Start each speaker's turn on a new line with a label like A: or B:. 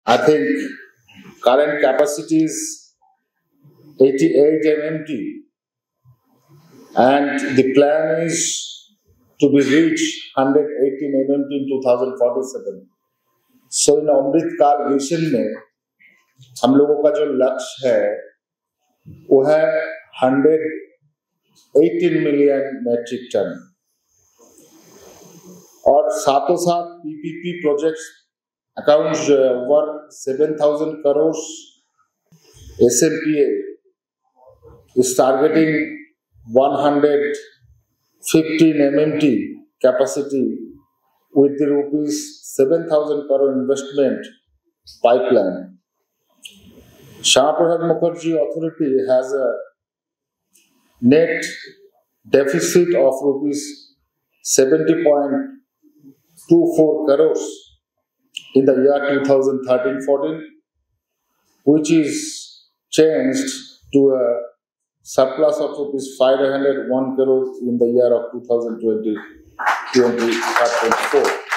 A: I think current capacity is 88 MMT, and the plan is to be reached 118 MMT in 2047. So in अमृत काल vision में हम लोगों का जो लक्ष्य है वो है 118 मिलियन मेट्रिक टन, और साथों साथ पीपीपी प्रोजेक्ट्स अकाउंट्स जो है over 7,000 crore SMPA is targeting 115 MMT capacity with the rupees 7,000 crore investment pipeline. Shama Prasad Mukherjee Authority has a net deficit of rupees 70.24 crores in the year 2013-14, which is changed to a surplus of rupees 501 crores in the year of 2020-24.